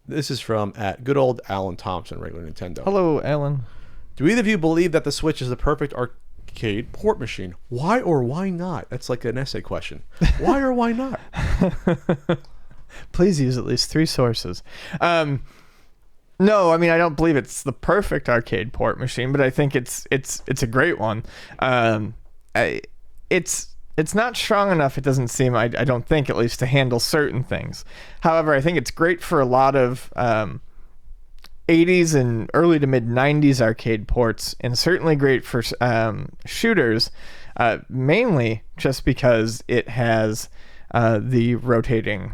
This is from at good old Alan Thompson, regular Nintendo. Hello, Alan. Do either of you believe that the Switch is the perfect arcade port machine? Why or why not? That's like an essay question. Why or why not? Please use at least 3 sources. No, I mean, I don't believe it's the perfect arcade port machine, but I think it's a great one. It's not strong enough, it doesn't seem, I don't think, at least, to handle certain things. However, I think it's great for a lot of 80s and early to mid 90s arcade ports, and certainly great for shooters, mainly just because it has the rotating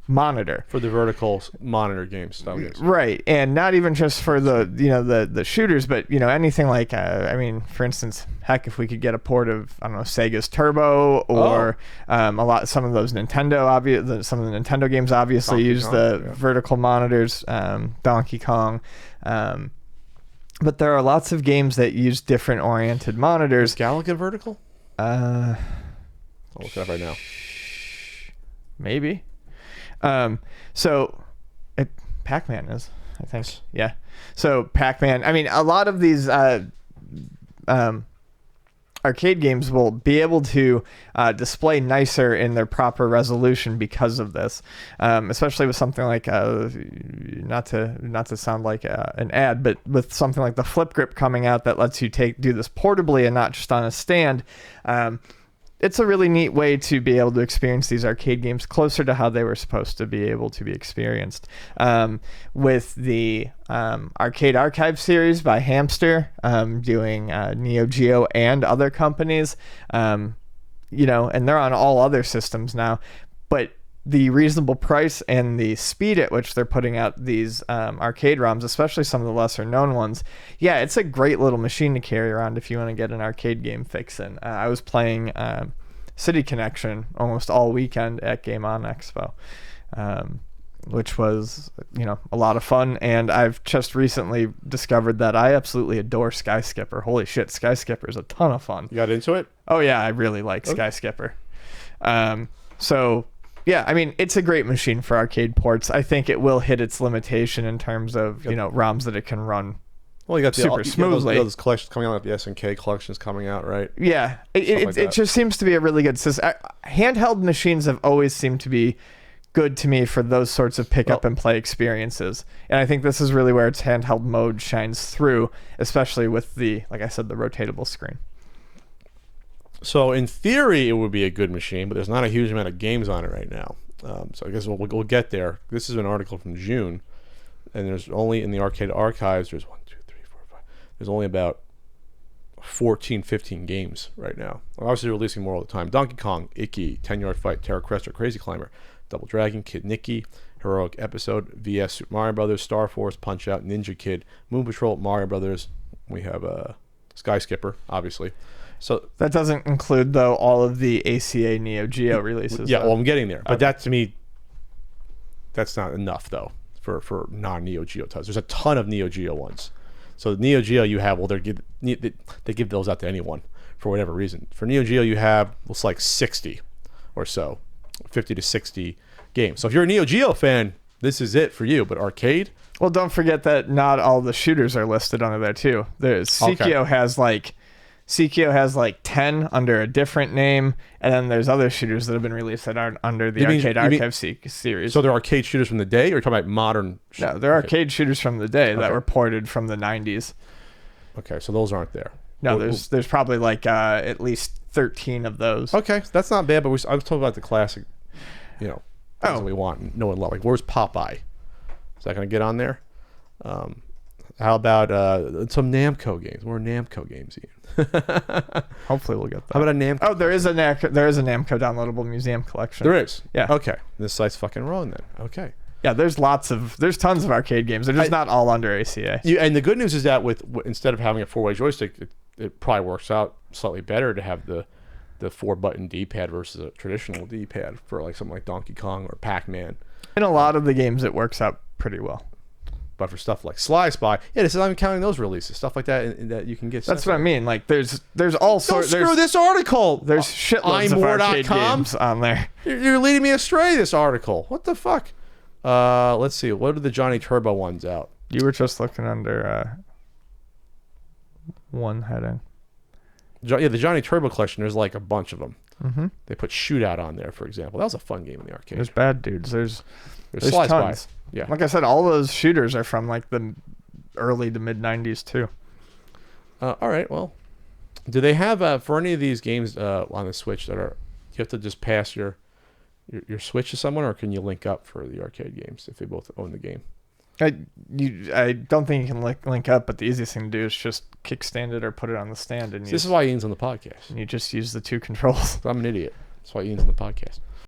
monitor For the vertical monitor games. right, and not even just for the shooters, but anything like for instance, heck, if we could get a port of, I don't know, Sega's Turbo, or some of those Nintendo some of the Nintendo games obviously Donkey use Kong, the yeah. vertical monitors, Donkey Kong, but there are lots of games that use different oriented monitors. Is Galaga vertical? I'll look it up right now. Maybe. Pac-Man is, I think. Yeah. So Pac-Man, I mean, a lot of these arcade games will be able to display nicer in their proper resolution because of this, especially with something like not to sound like an ad, but with something like the Flip Grip coming out that lets you do this portably and not just on a stand. It's a really neat way to be able to experience these arcade games closer to how they were supposed to be able to be experienced. With the Arcade Archive series by Hamster, doing Neo Geo and other companies, and they're on all other systems now, but the reasonable price and the speed at which they're putting out these arcade ROMs, especially some of the lesser known ones, yeah, it's a great little machine to carry around if you want to get an arcade game fix in. I was playing City Connection almost all weekend at Game On Expo, which was a lot of fun, and I've just recently discovered that I absolutely adore Sky Skipper. Holy shit, Sky Skipper is a ton of fun. You got into it? Oh yeah, I really like Sky Skipper. So yeah, I mean, it's a great machine for arcade ports. I think it will hit its limitation in terms of, ROMs that it can run Well, you got super smoothly. those collections coming out, like the SNK collections coming out, right? Yeah, Like it just seems to be a really good system. Handheld machines have always seemed to be good to me for those sorts of pick up and play experiences. And I think this is really where its handheld mode shines through, especially with like I said, the rotatable screen. So in theory, it would be a good machine, but there's not a huge amount of games on it right now. So I guess we'll get there. This is an article from June, and there's only in the Arcade Archives, there's 1, 2, 3, 4, 5. There's only about 14, 15 games right now. Obviously, they're releasing more all the time. Donkey Kong, Icky, 10-Yard Fight, Terra Cresta, Crazy Climber, Double Dragon, Kid Nicky, Heroic Episode, VS Super Mario Brothers, Star Force, Punch Out, Ninja Kid, Moon Patrol, Mario Brothers. We have Sky Skipper, obviously. So that doesn't include, though, all of the ACA Neo Geo releases. Yeah, well, I'm getting there. But that, to me, that's not enough, though, for non-Neo Geo titles. There's a ton of Neo Geo ones. So Neo Geo you have, well, they give those out to anyone for whatever reason. For Neo Geo you have, it's like 60 or so, 50 to 60 games. So if you're a Neo Geo fan, this is it for you. But arcade? Well, don't forget that not all the shooters are listed under there, too. CKO has like 10 under a different name, and then there's other shooters that have been released that aren't under the Arcade Archive series. So they're arcade shooters from the day, or you're talking about modern? No, they're arcade shooters from the day that were ported from the 90s. Okay, so those aren't there. No, there's probably like at least 13 of those. Okay, that's not bad, but I was talking about the classic, things that we want, know and love. Like, where's Popeye? Is that going to get on there? How about some Namco games? More Namco games, Ian. Hopefully we'll get that. How about a Namco? Oh, there is a Namco downloadable museum collection. There is? Yeah. Okay. This site's fucking wrong then. Okay. Yeah, there's tons of arcade games. They're just not all under ACA. And the good news is that with instead of having a 4-way joystick, it probably works out slightly better to have the 4-button D-pad versus a traditional D-pad for like something like Donkey Kong or Pac-Man. In a lot of the games, it works out pretty well. But for stuff like Sly Spy, this is not even counting those releases, stuff like that that you can get. That's what I mean. Like there's all sorts. Don't screw this article. There's shitloads of arcade games on there. You're leading me astray. This article. What the fuck? Let's see. What are the Johnny Turbo ones out? You were just looking under one heading. Yeah, the Johnny Turbo collection. There's like a bunch of them. Mm-hmm. They put Shootout on there, for example. That was a fun game in the arcade. There's bad dudes. There's Slice tons. By. Yeah. Like I said, all those shooters are from like the early to mid 90s too. All right. Well, do they have for any of these games on the Switch that are you have to just pass your Switch to someone, or can you link up for the arcade games if they both own the game? I don't think you can link up, but the easiest thing to do is just kickstand it or put it on the stand, and This is why Ian's on the podcast. and you just use the two controls. I'm an idiot. That's why Ian's on the podcast.